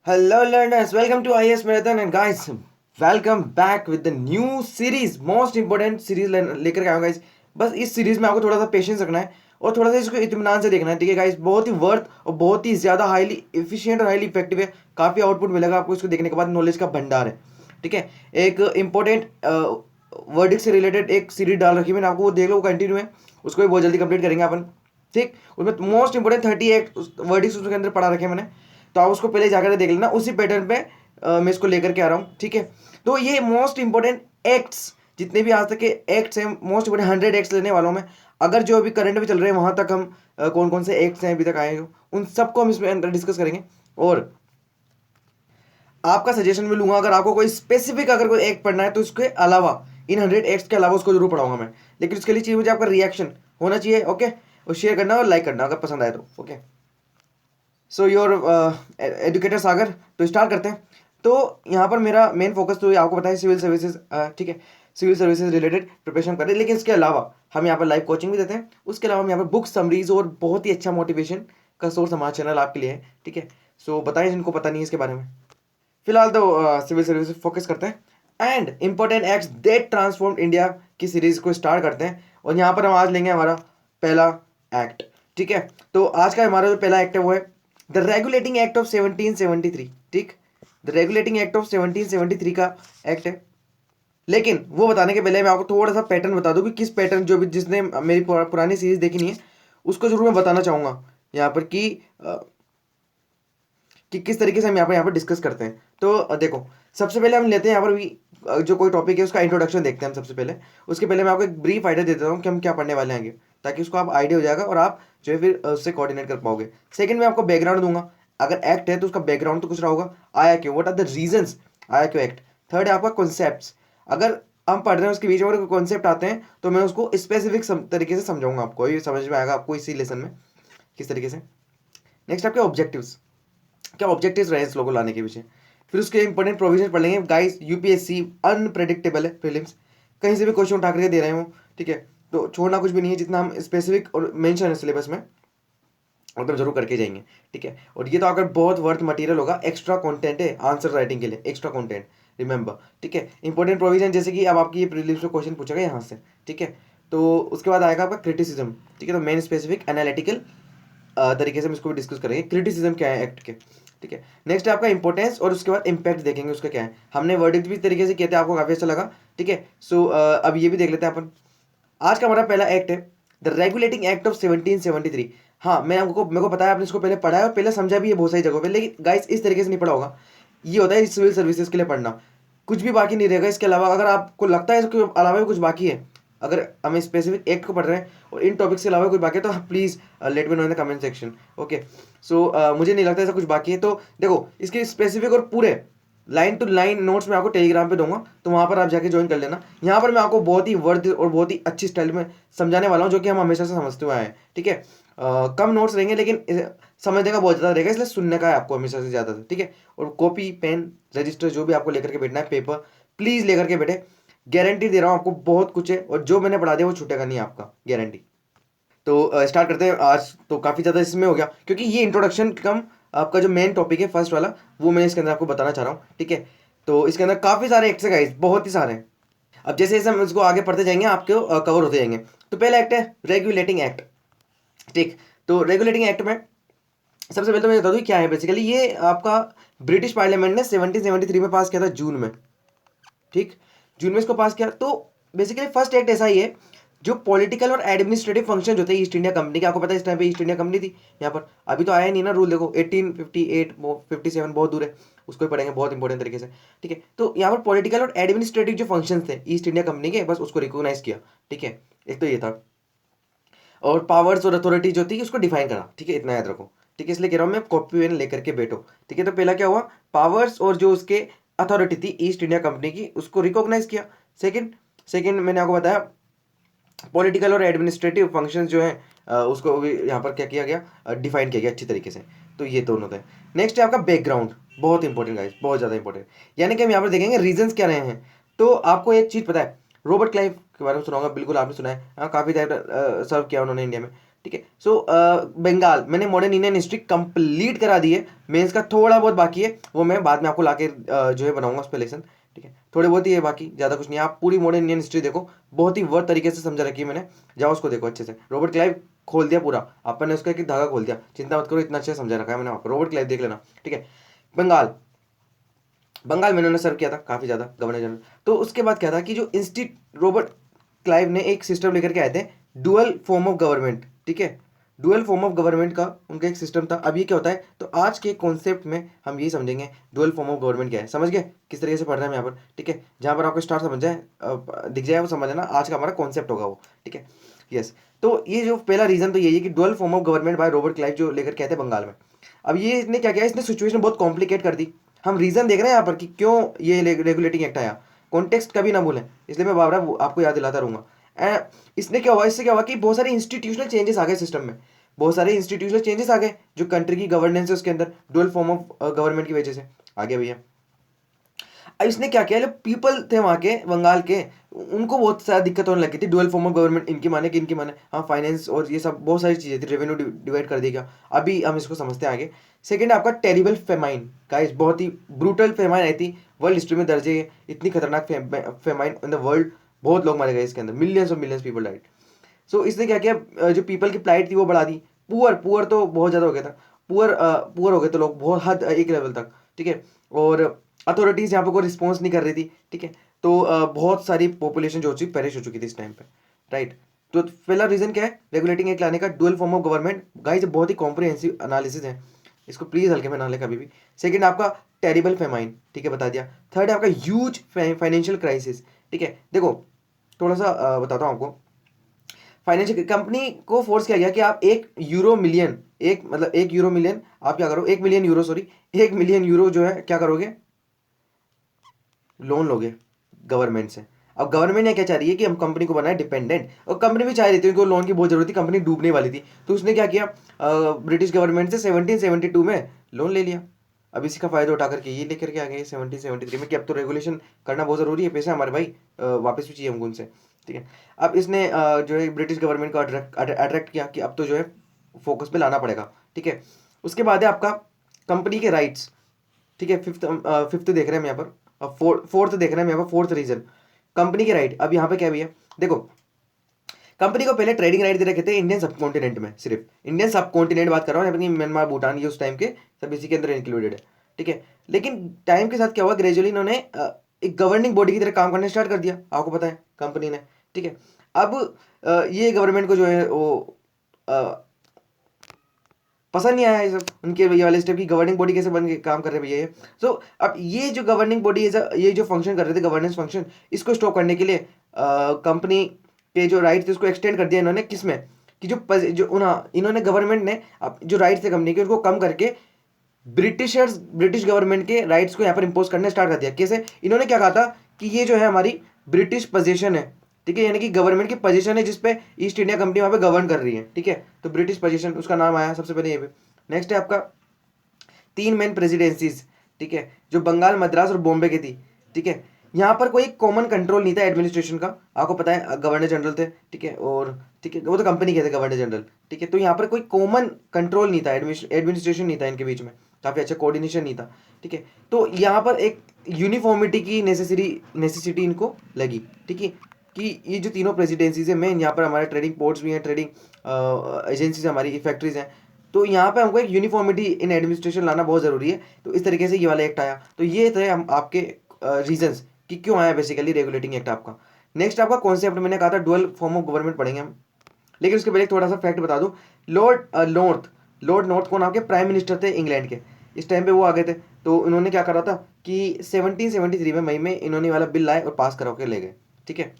Hello learners, welcome to IS Marathon and guys, welcome back with the new series, most important series लेकर के आऊँ guys। बस इस series में आपको थोड़ा सा पेशेंस रखना है और थोड़ा सा इसको इत्मीनान से देखना है, ठीक है गाइस। बहुत ही वर्थ और बहुत ही ज़्यादा हाईली इफिशिएंट और हाईली इफेक्टिव है। काफ़ी आउटपुट मिलेगा आपको इसको देखने के बाद, नॉलेज का भंडार है, ठीक है। एक इंपॉर्टेंट वर्डिक से रिलेटेड एक सीरीज डाल रखी है मैंने आपको, वो देख लो, वो कंटिन्यू है, उसको भी बहुत जल्दी कंप्लीट करेंगे अपन, ठीक। उसमें मोस्ट इंपॉर्टेंट 38 वर्डिक्स उसके अंदर पढ़ा रखे हैं मैंने, तो आप उसको पहले जाकर देख लेना। उसी पैटर्न पे मैं इसको लेकर के आ रहा हूँ, ठीक है। तो ये मोस्ट इंपॉर्टेंट एक्ट्स, जितने भी आज तक के एक्ट्स हैं, मोस्ट इंपॉर्टेंट 100 एक्ट्स लेने वालों में। अगर जो अभी करंट में चल रहे हैं वहां तक हम कौन कौन से एक्ट्स हैं अभी तक आए हो, उन सबको हम इसमें अंदर डिस्कस करेंगे। और आपका सजेशन भी लूंगा, अगर आपको कोई स्पेसिफिक अगर कोई एक्ट पढ़ना है तो उसके अलावा, इन 100 एक्ट्स के अलावा उसको जरूर पढ़ाऊंगा मैं। लेकिन उसके लिए चाहिए मुझे आपका रिएक्शन होना चाहिए, ओके। और शेयर करना और लाइक करना अगर पसंद आए तो, ओके। सो योर एजुकेटर सागर, तो स्टार्ट करते हैं। तो यहाँ पर मेरा मेन फोकस तो आपको पता है सिविल सर्विसेज, ठीक है। सिविल सर्विसेज रिलेटेड प्रिपरेशन कर रहे हैं, लेकिन इसके अलावा हम यहाँ पर लाइव कोचिंग भी देते हैं। उसके अलावा हम यहाँ पर बुक समरीज और बहुत ही अच्छा मोटिवेशन का सोर्स हमारा चैनल आपके लिए है, ठीक है। सो बताएं जिनको पता नहीं है इसके बारे में। फिलहाल तो सिविल सर्विसेज फोकस करते हैं and important acts that transformed India की सीरीज को स्टार्ट करते हैं। और यहाँ पर हम आज लेंगे हमारा पहला एक्ट, ठीक है। तो आज का हमारा जो पहला एक्ट है वो है द रेगुलेटिंग एक्ट ऑफ 1773, ठीक। द रेगुलेटिंग एक्ट ऑफ 1773 का एक्ट है। लेकिन वो बताने के पहले मैं आपको थोड़ा सा पैटर्न बता दूं कि किस पैटर्न, जो भी जिसने मेरी पुरानी सीरीज देखी नहीं है उसको जरूर मैं बताना चाहूंगा यहाँ पर कि किस तरीके से हम यहाँ पर डिस्कस करते हैं। तो देखो, सबसे पहले हम लेते हैं यहाँ पर भी जो कोई टॉपिक है उसका इंट्रोडक्शन देखते हैं हम सबसे पहले। उसके पहले मैं आपको एक ब्रीफ आइडिया दे देता हूँ कि हम क्या पढ़ने वाले हैं आगे, ताकि उसको आप आइडिया हो जाएगा और आप जो है फिर उससे कोऑर्डिनेट कर पाओगे। सेकंड में आपको बैकग्राउंड दूंगा, अगर एक्ट है तो उसका बैकग्राउंड तो कुछ रहा होगा, आया क्यों, व्हाट आर द रीजंस आया क्यों एक्ट। थर्ड है आपका कॉन्सेप्ट्स, अगर हम पढ़ रहे हैं उसके बीच में कॉन्सेप्ट आते हैं तो मैं उसको स्पेसिफिक तरीके से समझाऊंगा, आपको ये समझ में आएगा आपको इसी लेसन में किस तरीके से। नेक्स्ट आपके ऑब्जेक्टिव्स, क्या ऑब्जेक्टिव्स रहे इस लोगों लाने के पीछे। फिर उसके इंपॉर्टेंट प्रोविजन पढ़ लेंगे गाइस। यूपीएससी अनप्रेडिक्टेबल है, प्रीलिम्स कहीं से भी क्वेश्चन उठा करके दे रहे हो, ठीक है। तो छोड़ना कुछ भी नहीं है, जितना हम स्पेसिफिक और मेंशन है सिलेबस में मतलब जरूर करके जाएंगे, ठीक है। और ये तो अगर बहुत वर्थ मटेरियल होगा, एक्स्ट्रा कंटेंट है आंसर राइटिंग के लिए, एक्स्ट्रा कंटेंट रिमेंबर, ठीक है। इंपॉर्टेंट प्रोविजन जैसे कि अब आपकी ये प्रीलिम्स में क्वेश्चन पूछेगा यहाँ से, ठीक है। तो उसके बाद आएगा आपका क्रिटिसिज्म, ठीक है। तो मेन स्पेसिफिक एनालिटिकल तरीके से हम इसको भी डिस्कस करेंगे, क्रिटिसिज्म क्या है एक्ट के, ठीक है। नेक्स्ट आपका इंपॉर्टेंस और उसके बाद इंपैक्ट देखेंगे उसका क्या है। हमने वर्डिक्ट भी तरीके से किए थे, आपको काफी अच्छा लगा, ठीक है। सो अब ये भी देख लेते हैं अपन। आज का हमारा पहला एक्ट है द रेगुलेटिंग एक्ट ऑफ 1773। हाँ, मेरे को पता है आपने इसको पहले पढ़ा है और पहले समझा भी है बहुत सारी जगहों पे, लेकिन गाइस इस तरीके से नहीं पढ़ा होगा। ये होता है सिविल सर्विसेज के लिए पढ़ना, कुछ भी बाकी नहीं रहेगा इसके अलावा। अगर आपको लगता है इसके अलावा भी कुछ बाकी है, अगर हम स्पेसिफिक एक्ट को पढ़ रहे हैं और इन टॉपिक्स के अलावा कोई बाकी है, तो please let me know in the comment section, okay. So मुझे नहीं लगता ऐसा कुछ बाकी है। तो देखो, इसके स्पेसिफिक और पूरे लाइन टू लाइन नोट्स मैं आपको टेलीग्राम पे दूंगा, तो वहां पर आप जाके ज्वाइन कर लेना। यहाँ पर मैं आपको बहुत ही वर्थ और बहुत ही अच्छी स्टाइल में समझाने वाला हूँ, जो कि हम हमेशा से समझते हुए आए हैं, ठीक है। कम नोट्स रहेंगे लेकिन समझने का बहुत ज़्यादा रहेगा, इसलिए सुनने का है आपको हमेशा से ज़्यादा, ठीक है। और कॉपी पेन रजिस्टर जो भी आपको लेकर के बैठना है, पेपर प्लीज़ लेकर के बैठे। गारंटी दे रहा हूँ आपको, बहुत कुछ है और जो मैंने पढ़ा दिया वो छूटेगा नहीं आपका, गारंटी। तो स्टार्ट करते हैं। आज तो काफ़ी ज़्यादा इसमें हो गया, क्योंकि ये इंट्रोडक्शन कम आपका जो मेन टॉपिक है फर्स्ट वाला, वो मैं इसके अंदर आपको बताना चाह रहा हूँ, ठीक है। तो इसके अंदर काफ़ी सारे एक्ट्स हैं गाइस, बहुत ही सारे हैं। अब जैसे जैसे हम इसको आगे पढ़ते जाएंगे आपको कवर होते जाएंगे। तो पहला एक्ट है रेगुलेटिंग एक्ट, ठीक। तो रेगुलेटिंग एक्ट में सबसे पहले तो मैं बता दूँ क्या है। बेसिकली ये आपका ब्रिटिश पार्लियामेंट ने 1773 में पास किया था, जून में, ठीक। जून में इसको पास किया। तो बेसिकली फर्स्ट एक्ट ऐसा ही है जो पॉलिटिकल और एडमिनिस्ट्रेटिव फंक्शन जो थे ईस्ट इंडिया कंपनी के, आपको पता है इस टाइम पे ईस्ट इंडिया कंपनी थी यहाँ पर। अभी तो आया नहीं ना रूल, देखो 1858 57 बहुत दूर है, उसको ही पढ़ेंगे बहुत इंपॉर्टेंट तरीके से, ठीक है। तो यहाँ पर पॉलिटिकल और एडमिनिस्ट्रेटिव जो फंक्शन थे ईस्ट इंडिया कंपनी के, बस उसको रिकॉग्नाइज किया, ठीक है। एक तो ये था, और पावर्स और अथॉरिटी जो थी उसको डिफाइन करा, ठीक है। इतना याद रखो, ठीक है। इसलिए कह रहा हूँ मैं, कॉपी पेन लेकर के बैठो, ठीक है। तो पहला क्या हुआ, पावर्स और जो उसके अथॉरिटी थी ईस्ट इंडिया कंपनी की, उसको रिकॉग्नाइज किया। सेकंड सेकंड मैंने आपको बताया पॉलिटिकल और एडमिनिस्ट्रेटिव फंक्शंस जो हैं उसको भी यहाँ पर क्या किया गया, डिफाइन किया गया अच्छी तरीके से। तो ये दोनों थे। नेक्स्ट है आपका बैकग्राउंड, बहुत इंपॉर्टेंट गाइस, बहुत ज़्यादा इंपॉर्टेंट। यानी कि हम यहाँ पर देखेंगे रीजंस क्या रहे हैं। तो आपको एक चीज़ पता है, रॉबर्ट क्लाइव के बारे में सुना होगा, बिल्कुल आपने सुना है, हाँ, काफ़ी टाइम सर्व किया उन्होंने इंडिया में। ठीक है। सो बंगाल मैंने मॉडर्न इंडियन हिस्ट्री कंप्लीट करा दी है, मेंस का थोड़ा बहुत बाकी है, वो मैं बाद में आपको लाके जो है बनाऊंगा उस पर लेसन, ठीक है। थोड़े बहुत ही है, बाकी ज़्यादा कुछ नहीं है। आप पूरी मॉडर्न इंडियन हिस्ट्री देखो, बहुत ही वर्थ तरीके से समझा रखी है मैंने, जाओ उसको देखो अच्छे से। रॉबर्ट क्लाइव खोल दिया पूरा, अपन ने उसका एक धागा खोल दिया, चिंता मत करो, इतना अच्छे से समझा रखा है मैंने आपको। रॉबर्ट क्लाइव देख लेना, ठीक है। बंगाल, बंगाल में उन्होंने सर्व किया था काफ़ी ज़्यादा, गवर्नर जनरल। तो उसके बाद क्या था कि जो रॉबर्ट क्लाइव ने एक सिस्टम लेकर के आए थे, डुअल फॉर्म ऑफ गवर्नमेंट, ठीक है। डुअल फॉर्म ऑफ गवर्नमेंट का उनका एक सिस्टम था। अब ये क्या होता है, तो आज के कॉन्सेप्ट में हम ये समझेंगे डुअल फॉर्म ऑफ गवर्नमेंट क्या है। समझ गए किस तरीके से पढ़ रहे हैं यहाँ पर, ठीक है। जहाँ पर आपको स्टार समझ जाए, दिख जाए, वो समझ लेना आज का हमारा कॉन्सेप्ट होगा वो, ठीक है। यस, तो ये जो पहला रीजन तो यही है कि dual form of government by Robert Clive जो लेकर के आए थे बंगाल में। अब ये इसने क्या किया, इसने सिचुएशन बहुत कॉम्प्लिकेट कर दी। हम रीजन देख रहे हैं यहाँ पर कि क्यों ये रेगुलेटिंग एक्ट आया, कॉन्टेक्स्ट कभी ना भूलें, इसलिए मैं बार बार आपको याद दिलाता रहूंगा। इसने क्या हुआ, इससे क्या हुआ कि बहुत सारे इंस्टीट्यूशनल चेंजेस आ गए सिस्टम में, बहुत सारे इंस्टीट्यूशनल चेंजेस आ गए, जो कंट्री की गवर्नेंस है उसके अंदर डुअल फॉर्म ऑफ गवर्नमेंट की वजह से आ गया भैया। अब इसने क्या किया, जो पीपल थे वहाँ के बंगाल के, उनको बहुत सारा दिक्कत होने लगी थी। डुअल फॉर्म ऑफ गवर्नमेंट इनकी माने कि इनकी माने, हाँ फाइनेंस और ये सब बहुत सारी चीज़ें थी, रेवेन्यू डिवाइड कर दिया। अभी हम इसको समझते हैं आगे। सेकंड आपका टेरिबल फेमाइन, गाइस बहुत ही ब्रूटल फेमाइन आई थी, वर्ल्ड हिस्ट्री में दर्ज है ये, इतनी खतरनाक फेमाइन इन द वर्ल्ड, बहुत लोग मारे गए इसके अंदर, millions of millions people died. So इसने क्या किया, जो पीपल की प्लाइट थी वो बढ़ा दी। पुअर पुअर तो बहुत ज़्यादा हो गया था, पुअर पुअर हो गए तो लोग बहुत हद एक लेवल तक, ठीक है। और अथॉरिटीज़ यहाँ पे कोई रिस्पॉन्स नहीं कर रही थी, ठीक है। तो बहुत सारी पॉपुलेशन जो थी पेरिश हो चुकी थी इस टाइम पे, राइट। तो पहला रीज़न क्या है रेगुलेटिंग एक्ट लाने का, dual form of government. Guys बहुत ही कॉम्प्रिहेंसिव एनालिसिस है, इसको प्लीज़ हल्के में ना ले कभी भी। सेकंड आपका टेरिबल फेमाइन, ठीक है, बता दिया। थर्ड आपका ह्यूज फाइनेंशियल क्राइसिस, ठीक है। देखो थोड़ा सा बताता हूँ आपको। फाइनेंशियल कंपनी को फोर्स किया गया कि आप 1 यूरो मिलियन, एक मतलब 1 यूरो मिलियन आप क्या करो, 1 million euro, sorry 1 million euro जो है क्या करोगे, लोन लोगे गवर्नमेंट से। अब गवर्नमेंट ने क्या चाह रही है कि हम कंपनी को बनाए डिपेंडेंट, और कंपनी भी चाह रही थी, उनको लोन की बहुत जरूरत थी, कंपनी डूबने वाली थी। तो उसने क्या किया, ब्रिटिश गवर्नमेंट से 1772 में लोन ले लिया। अब इसी का फायदा उठा करके ये लेकर के आ गए 1773 में कि अब तो रेगुलेशन करना बहुत ज़रूरी है, पैसा हमारे भाई वापस भी चाहिए हमको उनसे, ठीक है। अब इसने जो है ब्रिटिश गवर्नमेंट को अट्रैक्ट किया कि अब तो जो है फोकस पे लाना पड़ेगा, ठीक है। उसके बाद है आपका कंपनी के राइट्स, ठीक है। फिफ्थ देख रहे हैं हम यहाँ पर, अब फोर्थ देख रहे हैं हम यहाँ पर, फोर्थ रीजन कंपनी के राइट। अब यहाँ पे क्या भैया, देखो कंपनी को पहले ट्रेडिंग राइट दे रखे थे इंडियन सब कॉन्टिनेंट में, सिर्फ इंडियन सब कॉन्टिनेंट बात कर रहा हूँ, अपनी म्यांमार भूटान ये उस टाइम के सब इसी के अंदर इंक्लूडेड है, ठीक है। लेकिन टाइम के साथ क्या हुआ, ग्रेजुअली इन्होंने एक गवर्निंग बॉडी की तरह काम करना स्टार्ट कर दिया, आपको पता है कंपनी ने, ठीक है। अब ये गवर्नमेंट को जो है वो पसंद नहीं आया ये सब, उनके ये वाले स्टेप की गवर्निंग बॉडी कैसे बन के काम कर रहे हैं भैया ये। सो अब ये जो गवर्निंग बॉडी है, ये जो फंक्शन कर रहे थे गवर्नेंस फंक्शन, इसको स्टॉप करने के लिए कंपनी के जो राइट थे उसको एक्सटेंड कर दिया इन्होंने, किसमें कि जो इन्होंने गवर्नमेंट ने अब जो राइट्स थे कंपनी के उनको कम करके ब्रिटिश गवर्नमेंट के राइट्स को यहाँ पर इम्पोज करना स्टार्ट कर दिया। कैसे, इन्होंने क्या कहा था कि ये जो है हमारी ब्रिटिश पोजीशन है, ठीक है, यानी कि गवर्नमेंट की पोजीशन है जिसपे ईस्ट इंडिया कंपनी वहाँ पे गवर्न कर रही है, ठीक है। तो ब्रिटिश पोजीशन उसका नाम आया सबसे पहले ये पे। नेक्स्ट है आपका 3 मेन प्रेसिडेंसीज, ठीक है, जो बंगाल, मद्रास और बॉम्बे की थी, ठीक है। यहाँ पर कोई कॉमन कंट्रोल नहीं था एडमिनिस्ट्रेशन का, आपको पता है गवर्नर जनरल थे, ठीक है, और ठीक है वो तो कंपनी के थे गवर्नर जनरल, ठीक है। तो यहाँ पर कोई कॉमन कंट्रोल नहीं था, एडमिनिस्ट्रेशन नहीं था इनके बीच में, काफ़ी अच्छा कोऑर्डिनेशन नहीं था, ठीक है। तो यहाँ पर एक यूनिफॉर्मिटी की नेसेसिटी इनको लगी, ठीक है, कि ये जो तीनों प्रेसिडेंसीज है मेन, यहाँ पर हमारे ट्रेडिंग पोर्ट्स भी हैं, ट्रेडिंग एजेंसीज हमारी फैक्ट्रीज हैं, तो यहाँ पे हमको एक यूनिफॉर्मिटी इन एडमिनिस्ट्रेशन लाना बहुत ज़रूरी है। तो इस तरीके से ये वाला एक्ट आया। तो ये थे हम आपके रीजंस कि क्यों आया बेसिकली रेगुलेटिंग एक्ट आपका। नेक्स्ट आपका कॉन्सेप्ट मैंने कहा था डुअल फॉर्म ऑफ गवर्नमेंट पढ़ेंगे हम, लेकिन उसके पहले थोड़ा सा फैक्ट बता दूं। लॉर्ड नॉर्थ कौन, आपके प्राइम मिनिस्टर थे इंग्लैंड के, इस टाइम पे वो आ गए थे। तो इन्होंने क्या करा था कि 1773 में मई में इन्होंने वाला बिल लाए और पास करा के ले गए, ठीक है।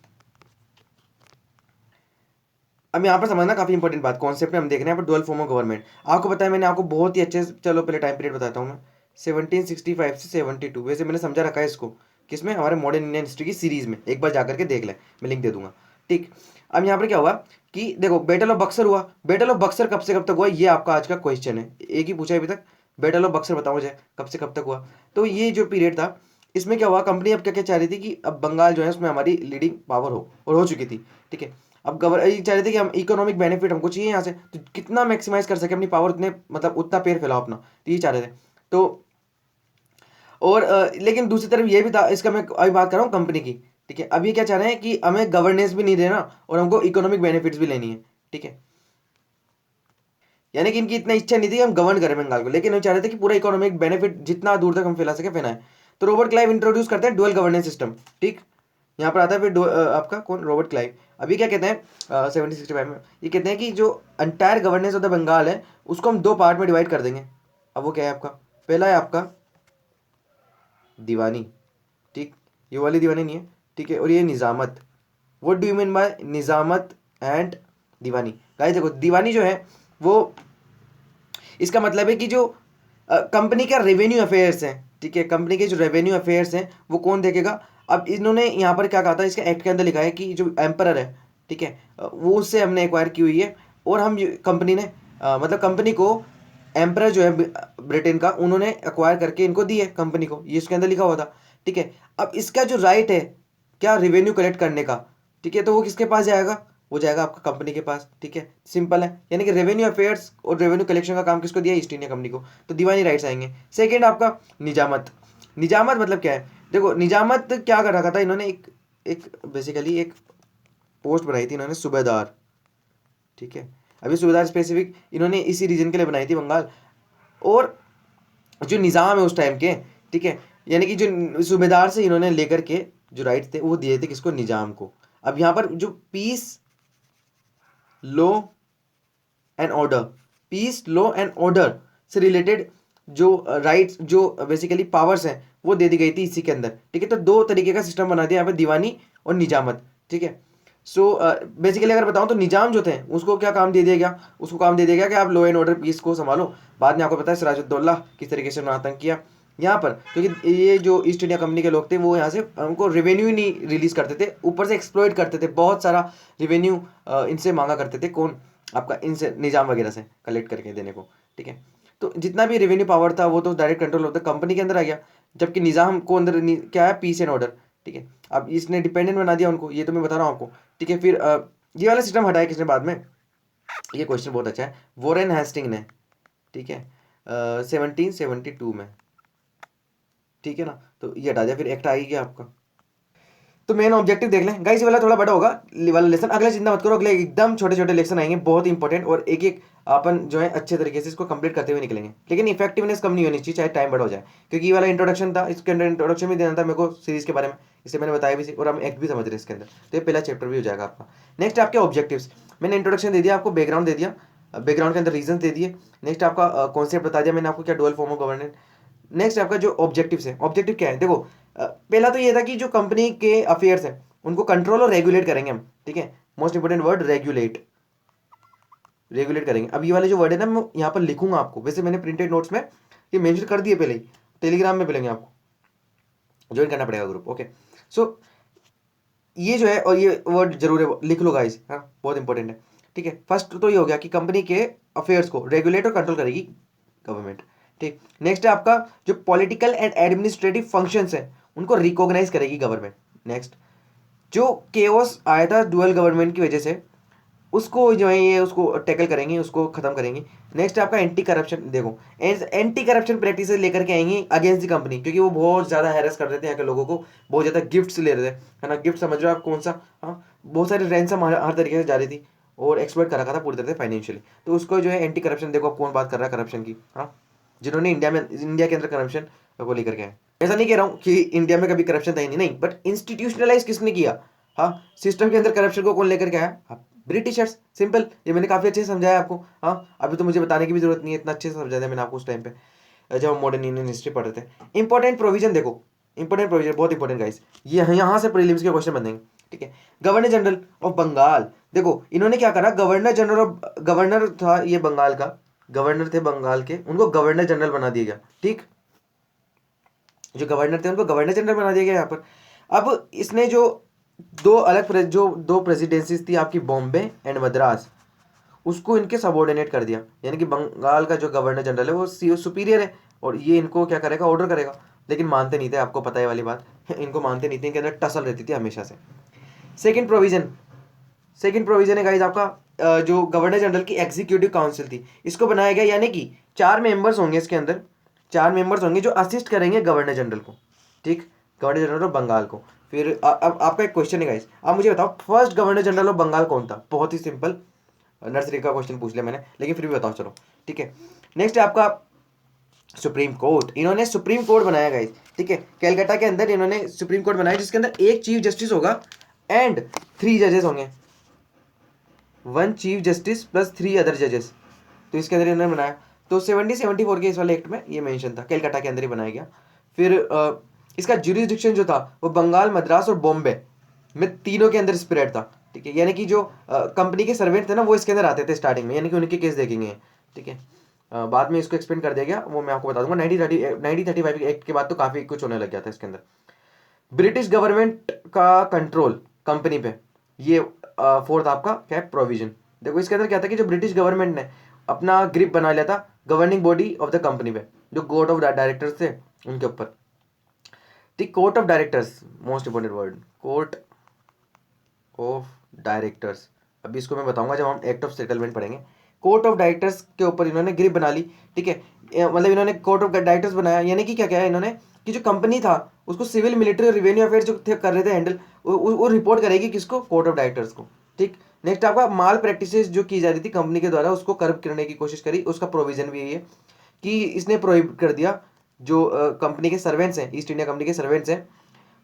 अब यहाँ पर समझना काफी इंपॉर्टेंट बात, कॉन्सेप्ट में हम देख रहे हैं यहाँ पर डुअल फॉर्म ऑफ गवर्नमेंट। आपको पता है मैंने आपको बहुत ही अच्छे से, चलो पहले टाइम पीरियड बताता हूँ मैं, 1765 से 72, वैसे मैंने समझा रखा है इसको किसमें, हमारे मॉडर्न इंडियन हिस्ट्री की सीरीज में, एक बार जाकर के देख ले, मैं लिंक दे दूंगा, ठीक। अब यहाँ पर क्या हुआ कि देखो बैटल ऑफ बक्सर हुआ। बैटल ऑफ बक्सर कब से कब तक हुआ, ये आपका आज का क्वेश्चन है, एक ही पूछा है अभी तक, बैटल ऑफ बक्सर बताओ मुझे कब से कब तक हुआ। तो ये जो पीरियड था इसमें क्या हुआ, कंपनी अब क्या क्या चाह रही थी कि अब बंगाल जो है उसमें हमारी लीडिंग पावर हो, और हो चुकी थी, ठीक है। अब ये चाह रहे थे कि हम इकोनॉमिक बेनिफिट हमको चाहिए यहाँ से, तो कितना मैक्सिमाइज कर सके अपनी पावर, उतने मतलब उतना पैर फैलाओ अपना, तो ये चाह रहे थे। तो और लेकिन दूसरी तरफ ये भी था, इसका मैं अभी बात कर रहा हूँ कंपनी की, ठीक है। अब ये क्या चाह रहे हैं कि हमें गवर्नेंस भी नहीं देना और हमको इकोनॉमिक बेनिफिट्स भी लेनी है, ठीक है। यानी कि इनकी इतना इच्छा नहीं थी कि हम गवर्न करें बंगाल को, लेकिन वो चाह रहे थे कि पूरा इकोनॉमिक बेनिफिट जितना दूर तक हम फैला सके फैलाएं। तो रॉबर्ट क्लाइव इंट्रोड्यूस करते हैं डुअल गवर्नेंस सिस्टम, ठीक। यहाँ पर आता है फिर आपका कौन, रॉबर्ट क्लाइव। अभी क्या कहते हैं 1765 में, ये कहते हैं कि जो entire governance of the Bengal है उसको हम दो पार्ट में डिवाइड कर देंगे। अब वो क्या है आपका, पहला है आपका दीवानी, ठीक, ये वाली दीवानी नहीं है, ठीक है, और ये Nizamat. What do you mean by Nizamat and Diwani? Guys देखो, दीवानी जो है वो, इसका मतलब है कि जो कंपनी का रेवेन्यू अफेयर्स हैं, ठीक है, कंपनी के जो रेवेन्यू अफेयर्स हैं वो कौन देखेगा। अब इन्होंने यहाँ पर क्या कहा था, इसके एक्ट के अंदर लिखा है कि जो एम्परर है, ठीक है, वो उससे हमने एक्वायर की हुई है, और हम कंपनी ने मतलब कंपनी को एम्परर जो है ब्रिटेन का, उन्होंने एक्वायर करके इनको दी है कंपनी को, ये इसके अंदर लिखा हुआ था, ठीक है। अब इसका जो राइट है क्या, रेवेन्यू कलेक्ट करने का, ठीक है, तो वो किसके पास जाएगा, वो जाएगा आपका कंपनी के पास, ठीक है, सिंपल है। यानी कि रेवेन्यू अफेयर्स और रेवेन्यू कलेक्शन का काम किसको दिया, ईस्ट इंडिया कंपनी को, तो दीवानी राइट्स आएंगे। सेकंड आपका निजामत। निजामत मतलब क्या है, देखो निजामत क्या कर रखा था इन्होंने, एक एक बेसिकली एक पोस्ट बनाई थी इन्होंने, सूबेदार, ठीक है। अभी सूबेदार स्पेसिफिक इन्होंने इसी रीजन के लिए बनाई थी बंगाल, और जो निज़ाम है उस टाइम के, ठीक है, यानी कि जो सूबेदार से इन्होंने लेकर के जो राइट्स थे वो दिए थे किसको, निजाम को। अब यहाँ पर जो peace law and order, peace law and order से रिलेटेड जो राइट्स, जो बेसिकली पावर्स हैं वो दे दी गई थी इसी के अंदर, ठीक है। तो दो तरीके का सिस्टम बना दिया यहाँ पे, दीवानी और निजामत, ठीक है। सो बेसिकली अगर बताऊं तो निजाम जो थे उसको क्या काम दे दिया गया, उसको काम दे दिया गया कि आप लॉ एंड ऑर्डर पीस को संभालो। बाद में आपको पता है सिराजुद्दौला किस तरीके से उन्होंने आतंक किया यहाँ पर, क्योंकि ये जो ईस्ट इंडिया कंपनी के लोग थे वो यहाँ से उनको रेवेन्यू ही नहीं रिलीज करते थे, ऊपर से एक्सप्लॉइट करते थे, बहुत सारा रेवेन्यू इनसे मांगा करते थे, कौन, आपका इनसे निजाम वगैरह से कलेक्ट करके देने को, ठीक है। तो जितना भी रेवेन्यू पावर था वो तो डायरेक्ट कंट्रोल होता कंपनी के अंदर आ गया, जबकि निजाम को अंदर क्या है, पीस एंड ऑर्डर, ठीक है। अब इसने डिपेंडेंट बना दिया उनको, ये तो मैं बता रहा हूँ आपको, ठीक है। फिर ये वाला सिस्टम हटाया किसने बाद में, ये क्वेश्चन बहुत अच्छा है, वॉरेन हेस्टिंग ने, ठीक है, 1772 में, ठीक है ना। तो ये हटा दिया, फिर एक्ट आ ही गया आपका। तो मेन ऑब्जेक्टिव देख लें गाइस, ये वाला थोड़ा बड़ा होगा वाला लेसन, अगला चिंता मत करो, अगले एकदम छोटे छोटे लेसन आएंगे बहुत इंपॉर्टेंट, और एक एक अपन जो है अच्छे तरीके से इसको कंप्लीट करते हुए निकलेंगे, लेकिन इफेक्टिवनेस कम नहीं होनी चाहिए, चाहे टाइम बड़ा हो जाए, क्योंकि ये वाला इंट्रोडक्शन था, इसके अंदर इंट्रोडक्शन भी देना था मेरे को सीरीज के बारे में, इससे मैंने बताया भी, और हम एक्ट भी समझ रहे हैं इसके अंदर, तो ये पहला चैप्टर भी हो जाएगा आपका। नेक्स्ट आपके ऑब्जेक्टिव्स, मैंने इंट्रोडक्शन दे दिया आपको, बैकग्राउंड दे दिया, बैकग्राउंड के अंदर रीजन दे दिए, नेक्स्ट आपका कॉन्सेप्ट बता दिया मैंने आपको क्या dual form of governance. Next आपका जो ऑब्जेक्टिव्स है, ऑब्जेक्टिव क्या है, देखो पहला तो ये था कि जो कंपनी के अफेयर्स हैं उनको कंट्रोल और रेगुलेट करेंगे हम, ठीक है। Most important word regulate, regulate करेंगे। अब ये वाले जो वर्ड है ना मैं यहाँ पर लिखूंगा आपको, वैसे मैंने प्रिंटेड नोट्स में ये मेंशन कर दिए पहले ही, टेलीग्राम में मिलेंगे आपको, ज्वाइन करना पड़ेगा ग्रुप, ओके। सो ये जो है, और ये वर्ड जरूर है, लिख लो गाइस, हाँ बहुत इंपॉर्टेंट है, ठीक है। फर्स्ट तो ये हो गया कि कंपनी के अफेयर्स को रेगुलेट और कंट्रोल करेगी गवर्नमेंट, ठीक। नेक्स्ट है आपका जो पॉलिटिकल एंड एडमिनिस्ट्रेटिव फंक्शंस है उनको रिकॉग्नाइज करेगी गवर्नमेंट। नेक्स्ट जो केओस आया था डुअल गवर्नमेंट की वजह से, उसको जो है ये उसको टैकल करेंगे, उसको खत्म करेंगे। नेक्स्ट आपका एंटी करप्शन, देखो एंटी करप्शन प्रैक्टिस लेकर के आएंगे अगेंस्ट द कंपनी, क्योंकि वो बहुत ज़्यादा हैरेस कर रहे थे यहाँ के लोगों को, बहुत ज़्यादा गिफ्ट्स ले रहे थे, है ना, गिफ्ट समझ रहे हो आप कौन सा, हाँ, बहुत सारी रैंसम हर तरीके से जा रही थी, और एक्सप्लॉइट कर रखा था पूरी तरह से फाइनेंशियली, तो उसको जो है एंटी करप्शन, देखो आप कौन बात कर रहा है करप्शन की, हाँ, जिन्होंने इंडिया के अंदर करप्शन को लेकर के आए। ऐसा नहीं कह रहा हूँ कि इंडिया में कभी करप्शन था ही नहीं, बट इंस्टीट्यूशनलाइज किसने किया, हाँ, सिस्टम के अंदर करप्शन को कौन लेकर के आया, हाँ, ब्रिटिशर्स, सिंपल, ये मैंने काफी अच्छे से समझाया आपको, हाँ, अभी तो मुझे बताने की भी जरूरत नहीं है, इतना अच्छे से समझा दिया मैंने आपको उस टाइम पे जब हम मॉडर्न इंडियन हिस्ट्री पढ़ रहे थे। इंपॉर्टेंट प्रोविजन देखो, इंपॉर्टेंट प्रोविजन बहुत इंपॉर्टेंट गाइस, ये यहाँ से प्रीलिम्स के क्वेश्चन बनेंगे, ठीक है। गवर्नर जनरल ऑफ बंगाल, देखो इन्होंने क्या करा, गवर्नर जनरल ऑफ, गवर्नर था ये बंगाल का, गवर्नर थे बंगाल के, उनको गवर्नर जनरल बना दिया गया, ठीक, जो गवर्नर थे उनको गवर्नर जनरल बना दिया गया यहाँ पर। अब इसने जो जो दो प्रेसिडेंसीज थी आपकी, बॉम्बे एंड मद्रास, उसको इनके सबॉर्डिनेट कर दिया, यानी कि बंगाल का जो गवर्नर जनरल है वो सुपीरियर है, और ये इनको क्या करेगा, ऑर्डर करेगा, लेकिन मानते नहीं थे, आपको पता है वाली बात इनको मानते नहीं थे, इनके अंदर टसल रहती थी हमेशा से। सेकंड प्रोविजन, सेकंड प्रोविजन है गाइस आपका जो गवर्नर जनरल की एग्जीक्यूटिव काउंसिल थी, इसको बनाया गया, यानी कि 4 मेंबर्स होंगे इसके अंदर, 4 मेंबर्स होंगे जो असिस्ट करेंगे गवर्नर जनरल को, ठीक, गवर्नर जनरल ऑफ बंगाल को। फिर अब आपका एक क्वेश्चन है गाइस, आप मुझे बताओ first governor general of Bengal कौन था? बहुत ही सिंपल, नर्सरी का क्वेश्चन पूछ लिया मैंने, लेकिन फिर भी बताओ चलो, ठीक है। नेक्स्ट है आपका सुप्रीम कोर्ट, इन्होंने सुप्रीम कोर्ट बनाया गाइस, ठीक है, कलकत्ता के अंदर इन्होंने सुप्रीम कोर्ट बनाया, जिसके अंदर एक चीफ जस्टिस होगा एंड 3 जजेस होंगे, 1 चीफ जस्टिस प्लस 3 अदर जजेस, तो इसके अंदर इन्होंने बनाया। तो 1774 के इस वाले एक्ट में ये मेंशन था, कलकत्ता के अंदर ही बनाया गया। फिर इसका ज्यूरिसडिक्शन जो था वो बंगाल, मद्रास और बॉम्बे में तीनों के अंदर स्प्रेड था, ठीक है, यानी कि जो कंपनी के सर्वेंट थे ना वो इसके अंदर आते थे स्टार्टिंग में, यानी कि उनके केस देखेंगे, ठीक है। बाद में इसको एक्सप्लेन कर दिया गया, वो मैं आपको बता दूंगा। 1935 एक्ट के बाद तो काफी कुछ होने लग गया था इसके अंदर। ब्रिटिश गवर्नमेंट का कंट्रोल कंपनी पे, ये फोर्थ आपका क्या प्रोविजन। देखो इसके अंदर क्या था कि जो ब्रिटिश गवर्नमेंट ने अपना ग्रिप बना लिया था governing body of the company पे, जो कोर्ट ऑफ डायरेक्टर्स थे उनके ऊपर, ठीक। Court of directors, most important word, court of directors, अभी इसको मैं बताऊंगा जब हम एक्ट ऑफ सेटलमेंट पढ़ेंगे। कोर्ट ऑफ डायरेक्टर्स के ऊपर इन्होंने ग्रिप बना ली, ठीक है, मतलब इन्होंने कोर्ट ऑफ डायरेक्टर्स बनाया, यानी कि क्या क्या है इन्होंने कि जो कंपनी था उसको सिविल, मिलिट्री और रेवेन्यू अफेयर्स जो थे कर रहे थे हैंडल, वो रिपोर्ट करेगी किसको? कोर्ट ऑफ डायरेक्टर्स को, ठीक। नेक्स्ट आपका माल प्रैक्टिसेस जो की जा रही थी कंपनी के द्वारा उसको कर्ब करने की कोशिश करी, उसका प्रोविजन भी यही है कि इसने प्रोहिबिट कर दिया जो कंपनी के सर्वेंट्स हैं, ईस्ट इंडिया कंपनी के सर्वेंट्स हैं,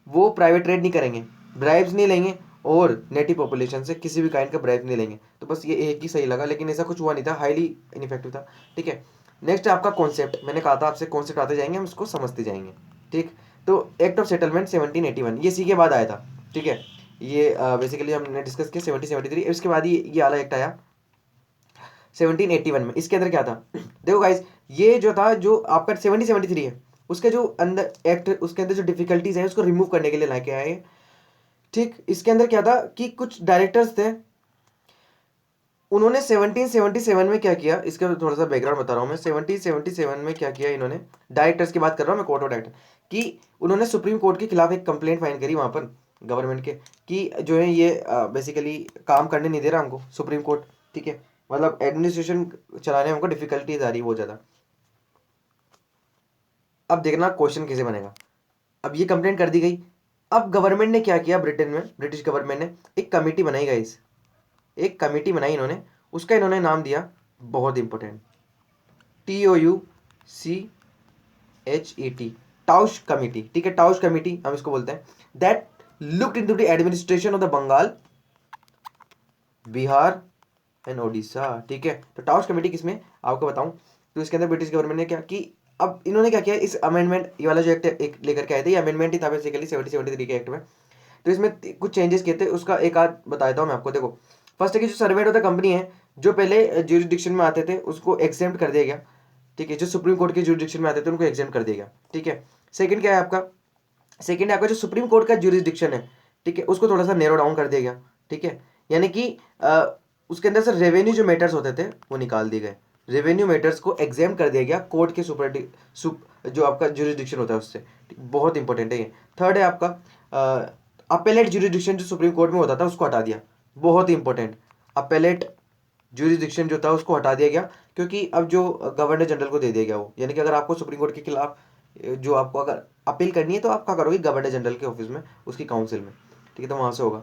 वो प्राइवेट ट्रेड नहीं करेंगे, ब्राइब्स नहीं लेंगे, और नेटिव पॉपुलेशन से किसी भी काइंड का ब्राइब नहीं लेंगे। तो बस ये एक ही सही लगा, लेकिन ऐसा कुछ हुआ नहीं था, हाईली इनइफेक्टिव था, ठीक है। नेक्स्ट आपका कॉन्सेप्ट, मैंने कहा था आपसे कॉन्सेप्ट आते जाएंगे, हम उसको समझते जाएंगे, ठीक। तो एक्ट ऑफ सेटलमेंट 1781 ये इसी के बाद आया था, ठीक है, ये बेसिकली हमने डिस्कस किया 1773, इसके बाद ये वाला एक्ट आया 1781 में। इसके अंदर क्या था देखो गाइस, ये जो था जो आपका 1773 है उसके जो अंदर एक्ट, उसके अंदर जो डिफिकल्टीज है उसको रिमूव करने के लिए लाके आए, ठीक। इसके अंदर क्या था कि कुछ डायरेक्टर्स थे, उन्होंने 1777 में क्या किया, इसका थोड़ा सा बैकग्राउंड बता रहा हूँ मैं। 1777 में क्या किया इन्होंने, डायरेक्टर्स की बात कर रहा हूँ मैं, कोर्ट ऑफ डायरेक्टर, कि उन्होंने सुप्रीम कोर्ट के खिलाफ एक कंप्लेंट फाइल करी वहां पर गवर्नमेंट के, कि जो है ये बेसिकली काम करने नहीं दे रहा हमको सुप्रीम कोर्ट, ठीक है, मतलब एडमिनिस्ट्रेशन चलाने में हमको डिफिकल्टीज आ रही है बहुत ज़्यादा। अब देखना क्वेश्चन कैसे बनेगा। अब ये कंप्लेंट कर दी गई, अब गवर्नमेंट ने क्या किया, ब्रिटेन में ब्रिटिश गवर्नमेंट ने एक कमेटी बनाई गई, एक कमेटी बनाई इन्होंने, उसका इन्होंने नाम दिया, बहुत इंपॉर्टेंट, TOUCHET, टाउश कमेटी, ठीक है, टाउश कमेटी हम इसको बोलते हैं, that looked into the administration of the Bengal, Bihar and Odisha, ठीक है। तो टाउश कमेटी किसमें आपको बताऊं, तो इसके अंदर ब्रिटिश गवर्नमेंट ने क्या कि अब इन्होंने क्या किया, इस अमेंडमेंट, ये वाला जो एक्ट एक लेकर के आए थे, ये अमेंडमेंट ही था बेसिकली 1773 के एक्ट में, तो इसमें कुछ चेंजेस किए थे, उसका एक आध बता देता हूँ मैं आपको। देखो फर्स्ट है कि जो सर्वेंट ऑफ द कंपनी है, जो पहले ज्यूरिसडिक्शन में आते थे उसको एग्जेम्प्ट कर दिया गया, ठीक है, जो सुप्रीम कोर्ट के ज्यूरिसडिक्शन में आते थे उनको एग्जेम्प्ट कर दिया गया, ठीक है। सेकंड क्या है आपका, सेकंड है आपका जो सुप्रीम कोर्ट का ज्यूरिसडिक्शन है, ठीक है, उसको थोड़ा सा नैरो डाउन कर दिया गया, ठीक है, यानी कि उसके अंदर से रेवेन्यू जो मैटर्स होते थे वो निकाल दिए गए, रेवेन्यू मैटर्स को एग्जाम कर दिया गया कोर्ट के जो आपका ज्यूरिसडिक्शन होता है उससे, बहुत इंपॉर्टेंट है ये। थर्ड है आपका अपेलेट ज्यूरिसडिक्शन जो सुप्रीम कोर्ट में होता था उसको हटा दिया, बहुत इंपॉर्टेंट, अपेलेट ज्यूरिसडिक्शन जो था उसको हटा दिया गया, क्योंकि अब जो गवर्नर जनरल को दे दिया गया वो, यानी कि अगर आपको सुप्रीम कोर्ट के खिलाफ जो आपको अगर अपील करनी है तो आप क्या करोगे, गवर्नर जनरल के ऑफिस में, उसकी काउंसिल में, ठीक है, तो वहां से होगा।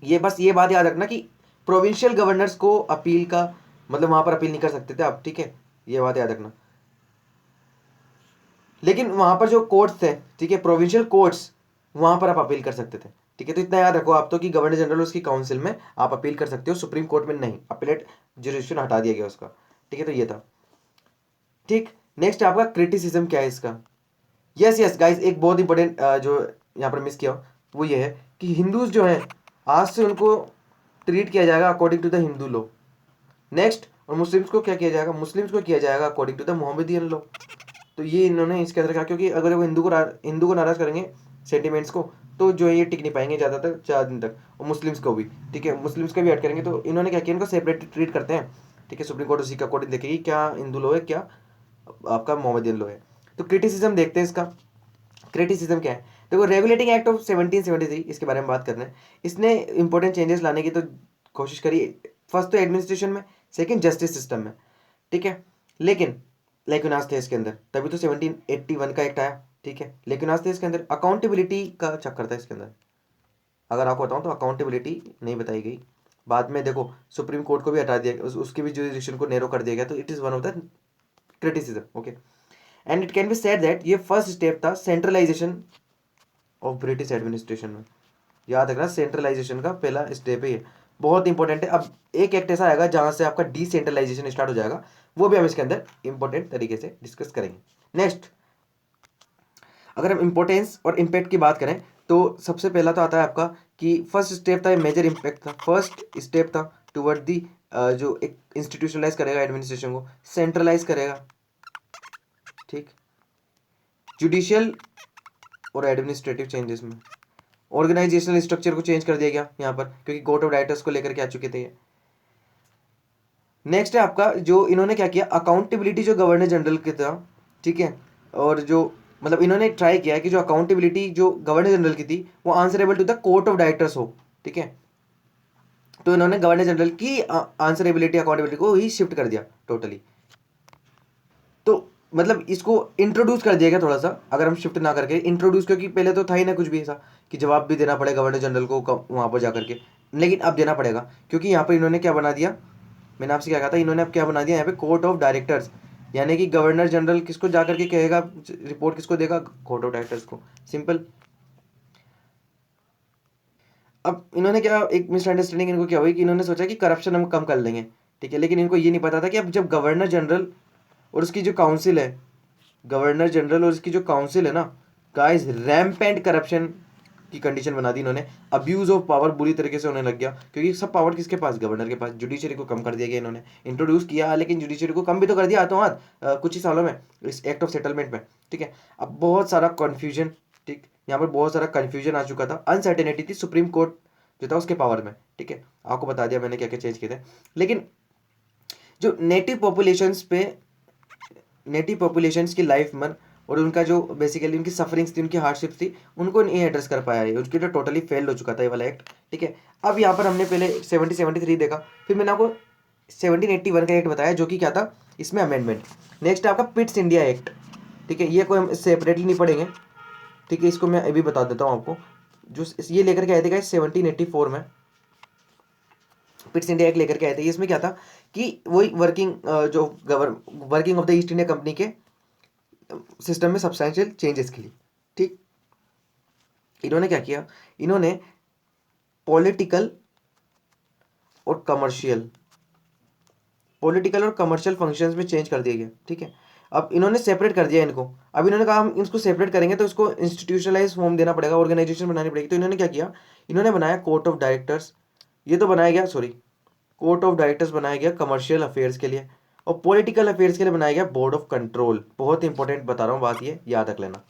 ये बस ये बात याद रखना कि प्रोविंशियल गवर्नर्स को अपील का मतलब वहां पर अपील नहीं कर सकते थे आप, ठीक है, ये बात याद रखना। लेकिन वहां पर जो कोर्ट्स थे, ठीक है, प्रोविंशियल कोर्ट्स, वहां पर आप अपील कर सकते थे, ठीक है। तो इतना याद रखो आप तो कि गवर्नर जनरल उसकी काउंसिल में आप अपील कर सकते हो, सुप्रीम कोर्ट में नहीं, अपीलेट जुरिस्डिक्शन हटा दिया गया उसका, ठीक है, तो ये था, ठीक। नेक्स्ट आपका क्रिटिसिज्म क्या है इसका, यस यस गाइस, एक बहुत इंपॉर्टेंट जो यहाँ पर मिस किया वो ये है कि हिंदूज जो हैं आज से उनको ट्रीट किया जाएगा according to the Hindu law, next, और मुस्लिम्स को क्या किया जाएगा, मुस्लिम्स को किया जाएगा according to the Mohammedan law. तो ये इन्होंने इसके अंदर कहा, क्योंकि अगर वो हिंदू को नाराज करेंगे सेंटिमेंट्स को, तो जो है ये टिक नहीं पाएंगे ज़्यादातर 4 दिन तक, और मुस्लिम्स को भी, ठीक है, मुस्लिम्स का भी ऐड करेंगे, तो इन्होंने क्या किया, इनको सेपरेट ट्रीट करते हैं, ठीक है। सुप्रीम कोर्ट उसी का अकॉर्डिंग देखेगी क्या हिंदू लॉ है, क्या आपका मोहम्मदियन लॉ है। तो क्रिटिसिज्म देखते हैं इसका, क्रिटिसिज्म क्या है, देखो रेगुलेटिंग एक्ट ऑफ 1773 इसके बारे में बात कर रहे हैं। इसने इंपॉर्टेंट चेंजेस लाने की तो कोशिश करी, फर्स्ट तो एडमिनिस्ट्रेशन में, सेकंड जस्टिस सिस्टम में, ठीक है। लेकिन लेकिनास थे इसके अंदर, तभी तो 1781 का एक्ट आया, ठीक है। लेकिनास थे इसके अंदर, अकाउंटेबिलिटी का चक्कर था इसके अंदर। अगर आपको बताऊं तो अकाउंटेबिलिटी नहीं बताई गई। बाद में देखो सुप्रीम कोर्ट को भी हटा दिया, उसकी भी जुरिडिक्शन को नैरो कर दिया गया, तो it is one of the criticism, okay. And it can be said that ये फर्स्ट स्टेप था सेंट्रलाइजेशन ऑफ ब्रिटिश एडमिनिस्ट्रेशन में। याद रखना सेंट्रलाइजेशन का पहला स्टेप है ये, बहुत इंपॉर्टेंट है। अब एक एक्ट ऐसा आएगा जहां से आपका डिसेंट्रलाइजेशन स्टार्ट हो जाएगा, वो भी हम इसके अंदर इंपॉर्टेंट तरीके से डिस्कस करेंगे। नेक्स्ट, अगर हम इंपॉर्टेंस और इम्पैक्ट की बात करें तो सबसे पहला तो आता है आपका कि फर्स्ट स्टेप था, मेजर इम्पैक्ट था, फर्स्ट स्टेप था टुवर्ड दी जो एक इंस्टीट्यूशनलाइज करेगा एडमिनिस्ट्रेशन को, सेंट्रलाइज करेगा, ठीक। जुडिशियल और एडमिनिस्ट्रेटिव चेंजेस में ऑर्गेनाइजेशनल स्ट्रक्चर को चेंज कर दिया गया यहाँ पर, क्योंकि कोर्ट ऑफ डायरेक्टर्स को लेकर के आ चुके थे ये। नेक्स्ट है आपका जो इन्होंने क्या किया, अकाउंटेबिलिटी जो गवर्नर जनरल के था, ठीक है। और जो मतलब इन्होंने ट्राई किया कि जो अकाउंटेबिलिटी जो गवर्नर जनरल की थी वो answerable to the court of directors हो, ठीक है। तो इन्होंने गवर्नर जनरल की आंसरेबिलिटी अकाउंटेबिलिटी को ही शिफ्ट कर दिया टोटली। तो मतलब इसको इंट्रोड्यूस कर दिया गया थोड़ा सा, अगर हम शिफ्ट ना करके इंट्रोड्यूस, क्योंकि पहले तो था ही ना कुछ भी ऐसा कि जवाब भी देना पड़ेगा गवर्नर जनरल को वहाँ पर जाकर के, लेकिन अब देना पड़ेगा, क्योंकि यहाँ पर इन्होंने क्या बना दिया, मैंने आपसे क्या कहा था, इन्होंने अब क्या बना दिया यहाँ पे कोर्ट ऑफ डायरेक्टर्स, यानी कि गवर्नर जनरल किसको जाकर के कहेगा, रिपोर्ट किसको देगा, कोर्ट ऑफ डायरेक्टर्स को, सिंपल। अब इन्होंने क्या, एक मिसअंडरस्टैंडिंग इनको क्या हुई कि इन्होंने सोचा कि करप्शन हम कम कर लेंगे, ठीक है। लेकिन इनको ये नहीं पता था कि अब जब गवर्नर जनरल और उसकी जो काउंसिल है, गवर्नर जनरल और उसकी जो काउंसिल है ना गाइस, रैम्पेंट करप्शन की कंडीशन बना दी इन्होंने, अब्यूज ऑफ पावर बुरी तरीके से होने लग गया, क्योंकि सब पावर किसके पास, गवर्नर के पास। जुडिशरी को कम कर दिया गया इन्होंने, इंट्रोड्यूस किया लेकिन जुडिशरी को कम भी तो कर दिया हाथों हाथ कुछ ही सालों में इस एक्ट ऑफ सेटलमेंट में, ठीक है। अब बहुत सारा कन्फ्यूजन, ठीक, यहाँ पर बहुत सारा कन्फ्यूजन आ चुका था, अनसर्टेनिटी थी सुप्रीम कोर्ट जो था उसके पावर में, ठीक है। आपको बता दिया मैंने क्या क्या चेंज किए थे। लेकिन जो नेटिव पॉपुलेशंस की लाइफ में और उनका जो बेसिकली उनकी सफरिंग्स थी, उनकी हार्डशिप थी, उनको नहीं एड्रेस कर पाया है, उसके तो टोटली फेल्ड हो चुका था ये वाला एक्ट, ठीक है। अब यहाँ पर हमने पहले 1773 देखा, फिर मैंने आपको 1781 का एक्ट बताया जो कि क्या था, इसमें अमेंडमेंट। नेक्स्ट है आपका पिट्स इंडिया एक्ट, ठीक है। ये कोई हम सेपरेटली नहीं पढ़ेंगे, ठीक है, इसको मैं अभी बता देता हूँ आपको। जो ये लेकर के आए थे 1784 में, पिट्स इंडिया एक्ट लेकर के आए थे। इसमें क्या था कि वही working of the east India company के सिस्टम में सब्सटैंशियल चेंजेस के लिए, ठीक। इन्होंने क्या किया, इन्होंने पॉलिटिकल और कमर्शियल फंक्शंस में चेंज कर दिया गया, ठीक है। अब इन्होंने सेपरेट कर दिया इनको, अब इन्होंने कहा हम इसको सेपरेट करेंगे तो इसको इंस्टीट्यूशनलाइज फॉर्म देना पड़ेगा, ऑर्गेनाइजेशन बनानी पड़ेगी। तो इन्होंने क्या किया, इन्होंने बनाया कोर्ट ऑफ डायरेक्टर्स, ये तो बनाया गया, सॉरी, कोर्ट ऑफ डायरेक्टर्स बनाया गया कमर्शियल अफेयर्स के लिए, और पॉलिटिकल अफेयर्स के लिए बनाया गया बोर्ड ऑफ कंट्रोल। बहुत इंपॉर्टेंट बता रहा हूँ बात, ये याद रख लेना।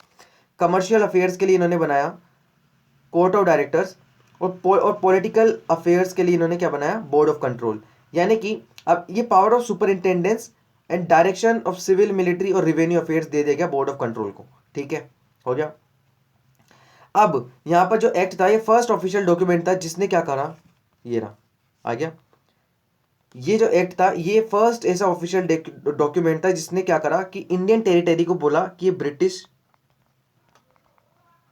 कमर्शियल अफेयर्स के लिए इन्होंने बनाया कोर्ट ऑफ डायरेक्टर्स, और पॉलिटिकल अफेयर्स के लिए इन्होंने क्या बनाया, बोर्ड ऑफ कंट्रोल। यानी कि अब ये power of superintendence and direction of civil, military और रेवेन्यू अफेयर्स दे देगा बोर्ड ऑफ कंट्रोल को, ठीक है, हो गया। अब यहां पर जो एक्ट था ये फर्स्ट ऑफिशियल डॉक्यूमेंट था जिसने क्या करा, ये रहा, आ गया। ये जो एक्ट था ये फर्स्ट ऐसा ऑफिशियल डॉक्यूमेंट था जिसने क्या करा कि इंडियन टेरिटरी को बोला कि ये ब्रिटिश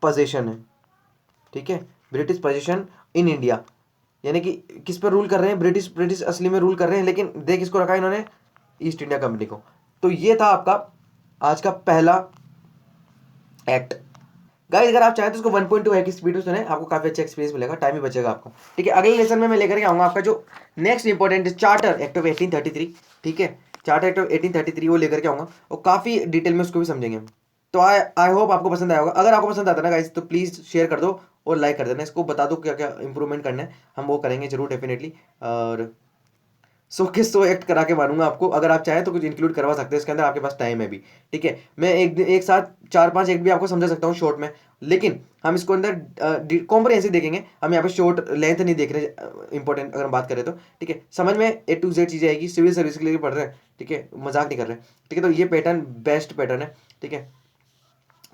पोजीशन है, ठीक है, ब्रिटिश पोजीशन इन इंडिया। यानी कि किस पर रूल कर रहे हैं, ब्रिटिश असली में रूल कर रहे हैं, लेकिन देख किसको रखा है इन्होंने, ईस्ट इंडिया कंपनी को। तो ये था आपका आज का पहला एक्ट। गाइस अगर आप चाहें तो इसको 1.2 है की स्पीड में सुने, आपको काफी अच्छा एक्सपीरियंस मिलेगा, टाइम भी बचेगा आपको, ठीक है। अगले लेसन में मैं लेकर के आऊंगा आपका जो next important charter act of 1833, ठीक है, चार्टर एक्ट ऑफ 1833 वो लेकर के आऊंगा और काफी डिटेल में उसको भी समझेंगे हम। तो आई होप आपको पसंद आया होगा। अगर आपको पसंद आता है ना गाइस तो प्लीज शेयर कर दो और लाइक कर देना, इसको बता दो क्या क्या इंप्रूवमेंट करना है, हम वो करेंगे जरूर डेफिनेटली। और 100 एक्ट करा के मानूंगा आपको, अगर आप चाहें तो कुछ इंक्लूड करवा सकते हैं इसके अंदर, आपके पास टाइम है भी, ठीक है। मैं एक साथ 4-5 एक्ट भी आपको समझा सकता हूँ शॉर्ट में, लेकिन हम इसको अंदर कॉम्प्रिहेंसिव देखेंगे, हम यहाँ पे शॉर्ट लेंथ नहीं देख रहे इंपॉर्टेंट अगर हम बात करें तो, ठीक है। समझ में A to Z चीज़ें आएगी, सिविल सर्विस के लिए पढ़ रहे हैं, ठीक है, मजाक नहीं कर रहे हैं, ठीक है। तो ये पैटर्न बेस्ट पैटर्न है, ठीक है।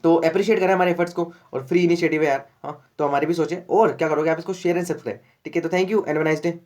तो अप्रिशिएट करें हमारे एफर्ट्स को, और फ्री इनिशिएटिव है यार, हाँ, तो हमारी भी सोचें और क्या करोगे आप इसको शेयर एंड सब्सक्राइब, ठीक है। तो thank you and have a nice day.